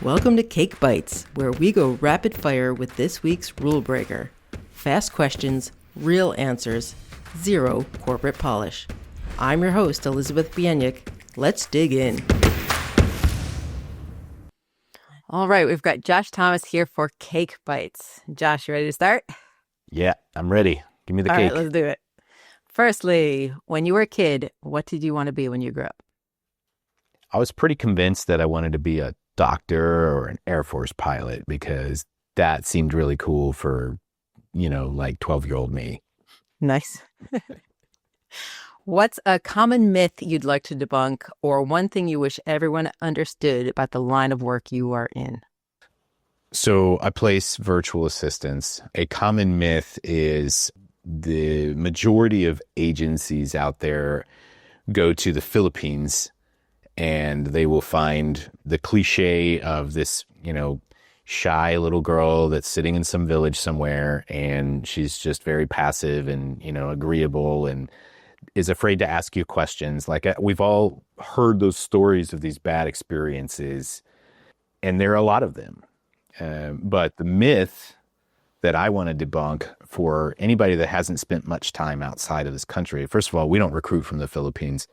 Welcome to Cake Bites, where we go rapid fire with this week's rule breaker. Fast questions, real answers, zero corporate polish. I'm your host, Elizabeth Bieniek. Let's dig in. All right, we've got Josh Thomas here for Cake Bites. Josh, you ready to start? Yeah, I'm ready. Give me the All cake. right, let's do it. Firstly, when you were a kid, what did you want to be when you grew up? I was pretty convinced that I wanted to be a doctor or an Air Force pilot because that seemed really cool for, like 12-year-old me. Nice. What's a common myth you'd like to debunk, or one thing you wish everyone understood about the line of work you are in? So I place virtual assistants. A common myth is the majority of agencies out there go to the Philippines and they will find the cliche of this, shy little girl that's sitting in some village somewhere, and she's just very passive and, agreeable and is afraid to ask you questions. Like, we've all heard those stories of these bad experiences, and there are a lot of them. But the myth that I want to debunk for anybody that hasn't spent much time outside of this country, first of all, we don't recruit from the Philippines.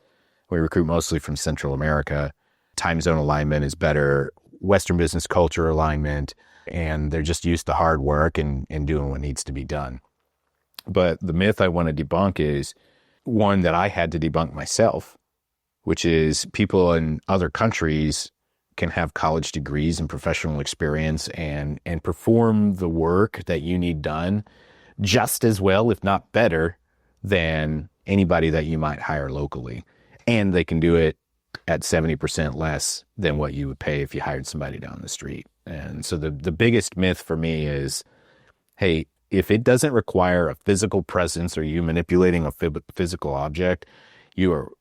We recruit mostly from Central America. Time zone alignment is better, Western business culture alignment, and they're just used to hard work and doing what needs to be done. But the myth I want to debunk is one that I had to debunk myself, which is people in other countries can have college degrees and professional experience and perform the work that you need done just as well, if not better, than anybody that you might hire locally. And they can do it at 70% less than what you would pay if you hired somebody down the street. And so the biggest myth for me is, hey, if it doesn't require a physical presence or you manipulating a physical object, you are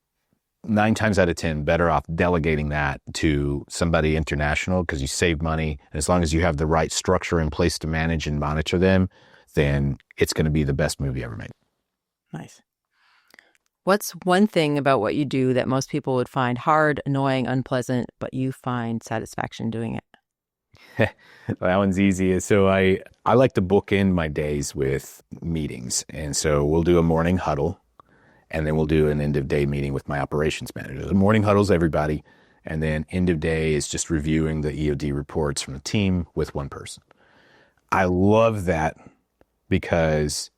9 times out of 10 better off delegating that to somebody international, because you save money. And as long as you have the right structure in place to manage and monitor them, then it's going to be the best move you ever made. Nice. What's one thing about what you do that most people would find hard, annoying, unpleasant, but you find satisfaction doing it? That one's easy. So I like to bookend my days with meetings. And so we'll do a morning huddle, and then we'll do an end of day meeting with my operations manager. The morning huddle's everybody, and then end of day is just reviewing the EOD reports from the team with one person. I love that because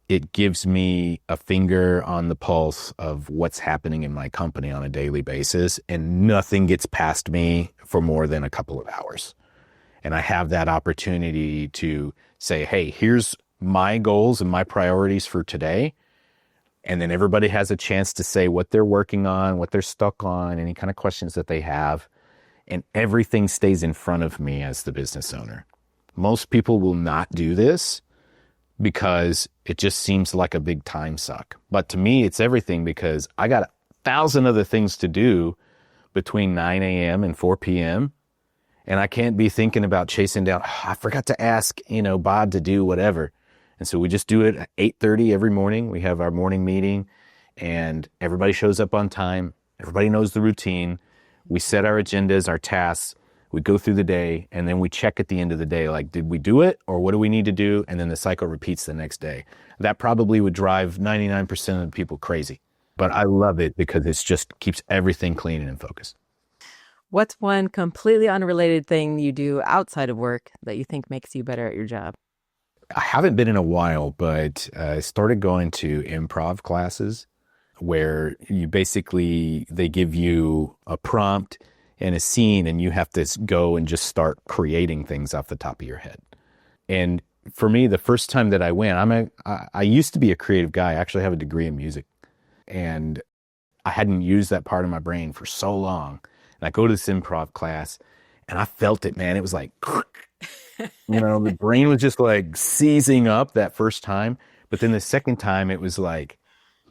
it gives me a finger on the pulse of what's happening in my company on a daily basis, and nothing gets past me for more than a couple of hours. And I have that opportunity to say, hey, here's my goals and my priorities for today. And then everybody has a chance to say what they're working on, what they're stuck on, any kind of questions that they have. And everything stays in front of me as the business owner. Most people will not do this because it just seems like a big time suck. But to me, it's everything, because I got 1,000 other things to do between 9 a.m. and 4 p.m. And I can't be thinking about chasing down, I forgot to ask, Bob to do whatever. And so we just do it at 8:30 every morning. We have our morning meeting, and everybody shows up on time. Everybody knows the routine. We set our agendas, our tasks. We go through the day, and then we check at the end of the day, like, did we do it, or what do we need to do? And then the cycle repeats the next day. That probably would drive 99% of the people crazy. But I love it because it just keeps everything clean and in focus. What's one completely unrelated thing you do outside of work that you think makes you better at your job? I haven't been in a while, but I started going to improv classes where they give you a prompt and a scene, and you have to go and just start creating things off the top of your head. And for me, the first time that I went, I used to be a creative guy. I actually have a degree in music, and I hadn't used that part of my brain for so long. And I go to this improv class, and I felt it, man. It was like, the brain was just like seizing up that first time. But then the second time, it was like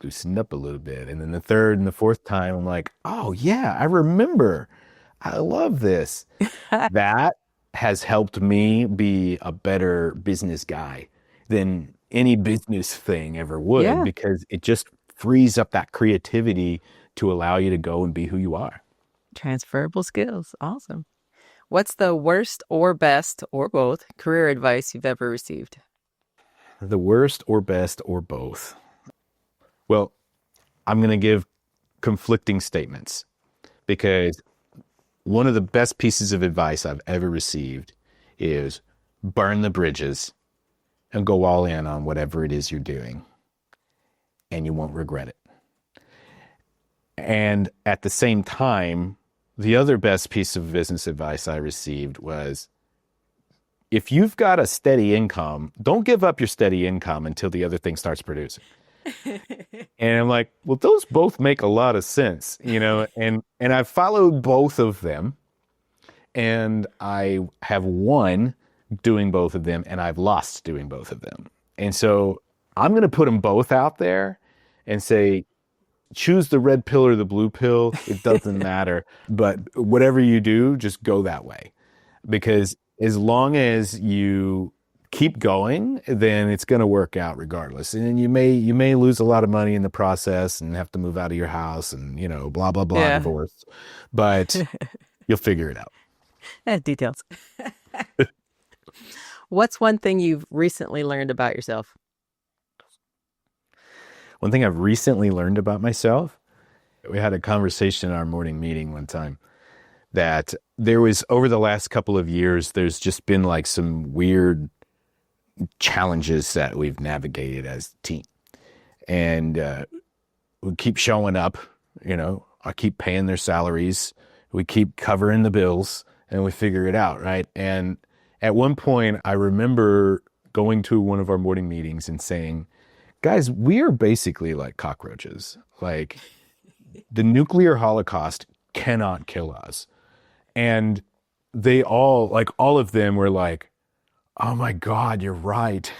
loosened up a little bit. And then the third and the fourth time, I'm like, oh yeah, I remember. I love this. That has helped me be a better business guy than any business thing ever would, because it just frees up that creativity to allow you to go and be who you are. Transferable skills. Awesome. What's the worst or best, or both, career advice you've ever received? The worst or best or both. Well, I'm going to give conflicting statements because one of the best pieces of advice I've ever received is burn the bridges and go all in on whatever it is you're doing, and you won't regret it. And at the same time, the other best piece of business advice I received was, if you've got a steady income, don't give up your steady income until the other thing starts producing. And I'm like, well, those both make a lot of sense, and I've followed both of them, and I have won doing both of them, and I've lost doing both of them. And so I'm going to put them both out there and say, choose the red pill or the blue pill. It doesn't matter. But whatever you do, just go that way. Because as long as you keep going, then it's going to work out regardless. And you may lose a lot of money in the process and have to move out of your house and, blah, blah, blah, divorce. But you'll figure it out. Details. What's one thing you've recently learned about yourself? One thing I've recently learned about myself, we had a conversation in our morning meeting one time that there was, over the last couple of years, there's just been like some weird challenges that we've navigated as a team. And we keep showing up, I keep paying their salaries, we keep covering the bills, and we figure it out, right? And at one point, I remember going to one of our morning meetings and saying, guys, we are basically like cockroaches. Like, the nuclear holocaust cannot kill us. And they all of them were like, oh my God, you're right.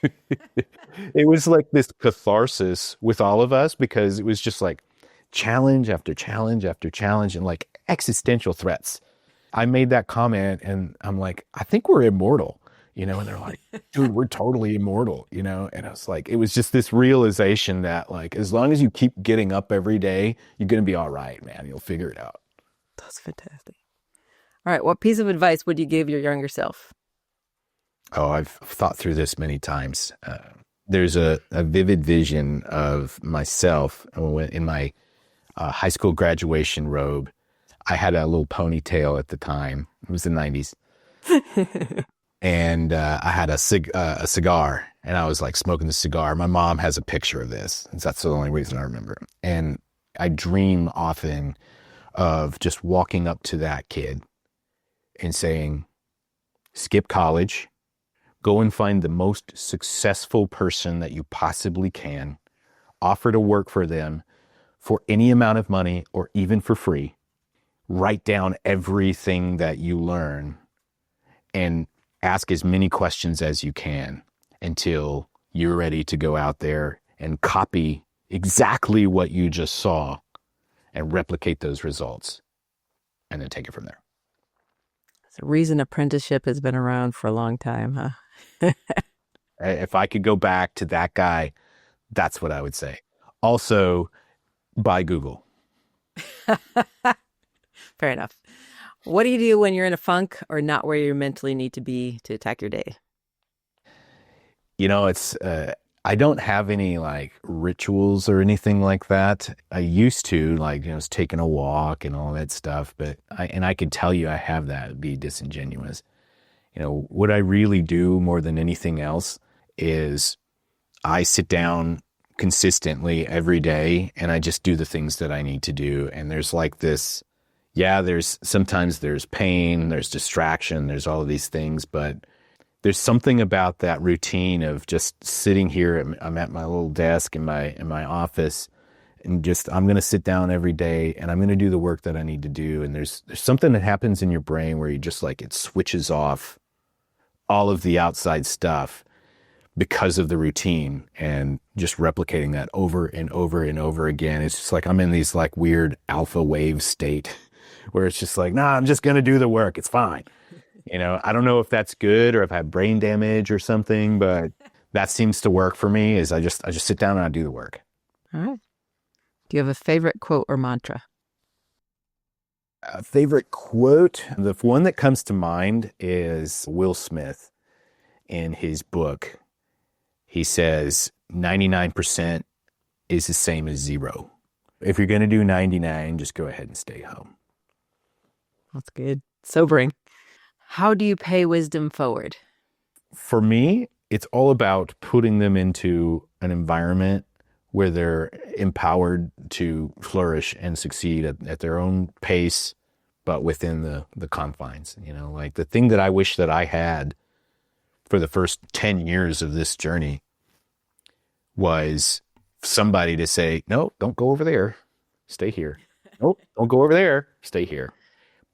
It was like this catharsis with all of us, because it was just like challenge after challenge after challenge and like existential threats. I made that comment and I'm like, I think we're immortal. And they're like, dude, we're totally immortal, and I was like, it was just this realization that, like, as long as you keep getting up every day, you're going to be all right, man. You'll figure it out. That's fantastic. All right. What piece of advice would you give your younger self? Oh, I've thought through this many times. There's a vivid vision of myself in my high school graduation robe. I had a little ponytail at the time. It was the 90s. And I had a cigar, and I was like smoking the cigar. My mom has a picture of this. That's the only reason I remember. And I dream often of just walking up to that kid and saying, skip college, go and find the most successful person that you possibly can, offer to work for them for any amount of money or even for free. Write down everything that you learn and ask as many questions as you can until you're ready to go out there and copy exactly what you just saw and replicate those results, and then take it from there. It's a reason apprenticeship has been around for a long time, huh? If I could go back to that guy, that's what I would say. Also, buy Google. Fair enough. What do you do when you're in a funk or not where you mentally need to be to attack your day? It's I don't have any like rituals or anything like that. I used to, taking a walk and all that stuff, but I could tell you I have that. It'd be disingenuous. What I really do more than anything else is I sit down consistently every day and I just do the things that I need to do. And there's like this, sometimes there's pain, there's distraction, there's all of these things, but there's something about that routine of just sitting here. I'm at my little desk in my office, and just I'm going to sit down every day and I'm going to do the work that I need to do. And there's something that happens in your brain where you just it switches off all of the outside stuff because of the routine, and just replicating that over and over and over again. It's just like I'm in these weird alpha wave state where it's just nah, I'm just going to do the work. It's fine. I don't know if that's good or if I have brain damage or something, but that seems to work for me. Is I just sit down and I do the work. All right. Do you have a favorite quote or mantra? A favorite quote, the one that comes to mind is Will Smith in his book. He says 99% is the same as 0. If you're going to do 99, just go ahead and stay home. That's good. Sobering. How do you pay wisdom forward? For me, it's all about putting them into an environment where they're empowered to flourish and succeed at their own pace, but within the confines. Like the thing that I wish that I had for the first 10 years of this journey was somebody to say, no, don't go over there, stay here. Nope, don't go over there, stay here.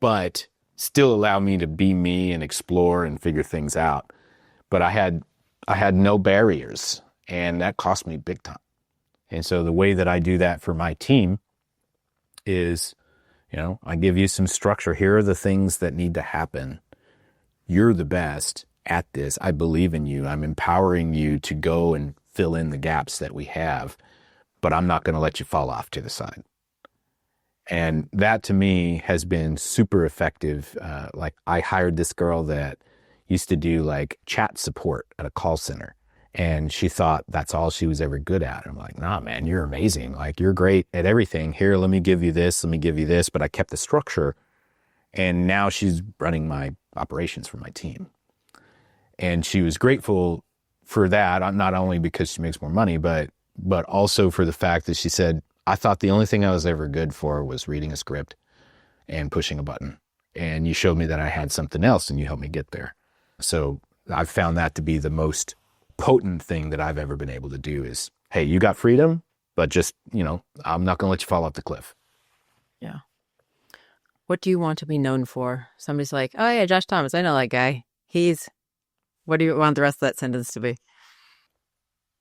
But still allow me to be me and explore and figure things out. But I had no barriers, and that cost me big time. And so the way that I do that for my team is, I give you some structure. Here are the things that need to happen. You're the best at this. I believe in you. I'm empowering you to go and fill in the gaps that we have, but I'm not going to let you fall off to the side. And that to me has been super effective. Like I hired this girl that used to do like chat support at a call center. And she thought that's all she was ever good at. I'm like, nah, man, you're amazing. Like, you're great at everything. Here, let me give you this. Let me give you this. But I kept the structure. And now she's running my operations for my team. And she was grateful for that, not only because she makes more money, but also for the fact that she said, I thought the only thing I was ever good for was reading a script and pushing a button. And you showed me that I had something else and you helped me get there. So I've found that to be the most potent thing that I've ever been able to do is, hey, you got freedom, but just, I'm not going to let you fall off the cliff. Yeah. What do you want to be known for? Somebody's like, oh yeah, Josh Thomas, I know that guy. What do you want the rest of that sentence to be?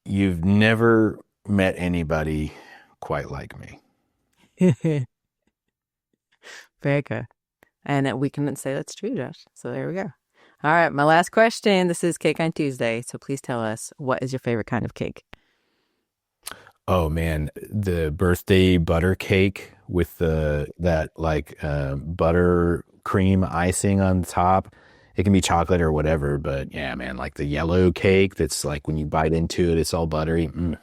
You've never met anybody quite like me. Very good. And we can say that's true, Josh. So there we go. All right, my last question. This is Cake on Tuesday. So please tell us, what is your favorite kind of cake? Oh man, the birthday butter cake with that buttercream icing on top. It can be chocolate or whatever, but yeah, man, like the yellow cake that's like when you bite into it, it's all buttery. You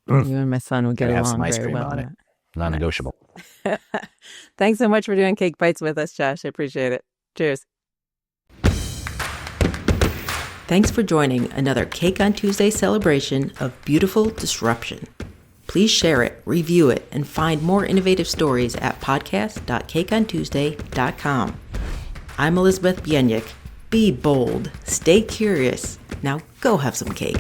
and my son would get along have some ice very cream well on it. Non-negotiable. Nice. Thanks so much for doing Cake Bites with us, Josh. I appreciate it. Cheers. Thanks for joining another Cake on Tuesday celebration of beautiful disruption. Please share it, review it, and find more innovative stories at podcast.cakeontuesday.com. I'm Elizabeth Bieniek. Be bold, stay curious. Now go have some cake.